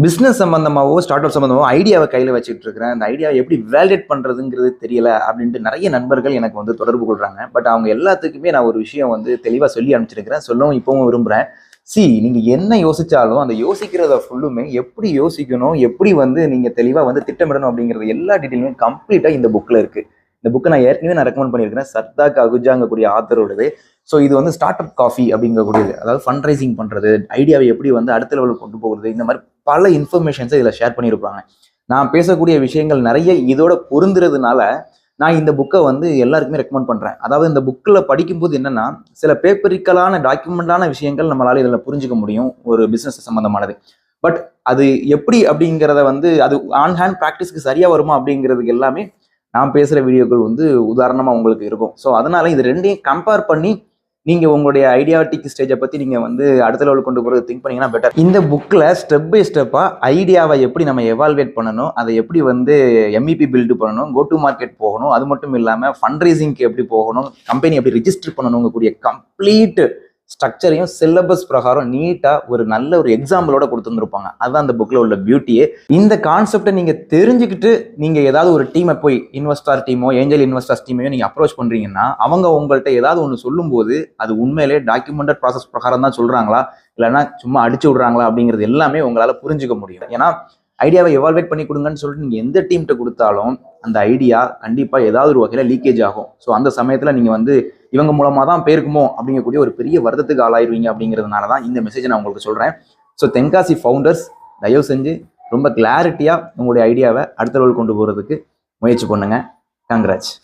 Business சம்பந்தமாவோ start up சம்பந்தமாவோ ஐடியாவை கையில் வச்சுட்டு இருக்கிறேன். அந்த ஐடியாவை எப்படி வேலிடேட் பண்ணுறதுங்கிறது தெரியல அப்படின்ட்டு நிறைய நண்பர்கள் எனக்கு வந்து தொடர்பு கொள்கிறாங்க. பட் அவங்க எல்லாத்துக்குமே நான் ஒரு விஷயம் வந்து தெளிவாக சொல்லி அனுப்பிச்சிருக்கிறேன், சொல்லவும் இப்பவும் விரும்புகிறேன். நீங்கள் என்ன யோசிச்சாலும் அந்த யோசிக்கிறத ஃபுல்லுமே எப்படி யோசிக்கணும், எப்படி வந்து நீங்கள் தெளிவாக வந்து திட்டமிடணும் அப்படிங்கிறது எல்லா டீட்டெயிலுமே கம்ப்ளீட்டாக இந்த புக்கில் இருக்குது. இந்த புக்கை நான் ஏற்கனவே ரெக்கமெண்ட் பண்ணியிருக்கிறேன், சர்தாக் அகுஜாங்கக்கூடிய ஆத்தரோடது. ஸோ இது வந்து ஸ்டார்ட் அப் காஃபி அப்படிங்கக்கூடியது, அதாவது ஃபண்ட் ரைசிங் பண்ணுறது, ஐடியாவை எப்படி வந்து அடுத்த லெவலுக்கு கொண்டு போகிறது, இந்த மாதிரி பல இன்ஃபர்மேஷன்ஸை இதில் ஷேர் பண்ணியிருப்பாங்க. நான் பேசக்கூடிய விஷயங்கள் நிறைய இதோட பொருந்துறதுனால நான் இந்த புக்கை வந்து எல்லாருக்குமே ரெக்கமெண்ட் பண்ணுறேன். அதாவது இந்த புக்கில் படிக்கும்போது என்னென்னா, சில பேப்பரிக்கலான டாக்குமெண்டான விஷயங்கள் நம்மளால் இதில் புரிஞ்சுக்க முடியும், ஒரு பிஸ்னஸ் சம்மந்தமானது. பட் அது எப்படி அப்படிங்கிறத வந்து அது ஆன் ஹேண்ட் ப்ராக்டிஸ்க்கு சரியாக வருமா அப்படிங்கிறதுக்கு எல்லாமே நான் பேசுகிற வீடியோக்கள் வந்து உதாரணமாக உங்களுக்கு இருக்கும். ஸோ அதனால் இது ரெண்டையும் கம்பேர் பண்ணி நீங்கள் உங்களுடைய ஐடியாட்டிக் ஸ்டேஜை பற்றி நீங்கள் வந்து அடுத்த லெவல் கொண்டு போகிறது திங்க் பண்ணிங்கன்னா பெட்டர். இந்த புக்கில் ஸ்டெப் பை ஸ்டெப்பாக ஐடியாவை எப்படி நம்ம எவால்வேட் பண்ணணும், அதை எப்படி வந்து எம்இபி பில்டு பண்ணணும், கோ டு மார்க்கெட் போகணும், அது மட்டும் இல்லாமல் ஃபண்ட் ரைசிங்க்கு எப்படி போகணும், கம்பெனி எப்படி ரிஜிஸ்டர் பண்ணணுங்கக்கூடிய கம்ப்ளீட் ஸ்ட்ரக்சரையும் சிலபஸ் பிரகாரம் நீட்டாக ஒரு நல்ல ஒரு எக்ஸாம்பிளோட கொடுத்துருந்துருப்பாங்க. அதுதான் அந்த புக்கில் உள்ள பியூட்டியே. இந்த கான்செப்டை நீங்கள் தெரிஞ்சுக்கிட்டு நீங்கள் ஏதாவது ஒரு டீமை போய் இன்வெஸ்டார் டீமோ ஏஞ்சல் இன்வெஸ்டர்ஸ் டீமையோ நீங்கள் அப்ரோச் பண்ணுறீங்கன்னா, அவங்க உங்கள்கிட்ட ஏதாவது ஒன்று சொல்லும்போது அது உண்மையிலே டாக்குமெண்டட் ப்ராசஸ் பிரகாரம் தான் சொல்கிறாங்களா, இல்லைன்னா சும்மா அடிச்சு விட்றாங்களா அப்படிங்கிறது எல்லாமே உங்களால் புரிஞ்சுக்க முடியும். ஏன்னா ஐடியாவை எவால்வேட் பண்ணி கொடுங்கன்னு சொல்லிட்டு நீங்கள் எந்த டீம்கிட்ட கொடுத்தாலும் அந்த ஐடியா கண்டிப்பாக ஏதாவது ஒரு வகையில் லீக்கேஜ் ஆகும். ஸோ அந்த சமயத்தில் நீங்கள் வந்து இவங்க மூலமாக தான் பேருக்குமோ அப்படிங்கக்கூடிய ஒரு பெரிய வருத்தத்துக்கு ஆளாயிருவீங்க. அப்படிங்கிறதுனால தான் இந்த மெசேஜை நான் உங்களுக்கு சொல்கிறேன். ஸோ தென்காசி ஃபவுண்டர்ஸ் தயவு செஞ்சு ரொம்ப கிளாரிட்டியாக உங்களுடைய ஐடியாவை அடுத்த லெவல் கொண்டு போகிறதுக்கு முயற்சி பண்ணுங்கள். கங்க்ராட்ஸ்.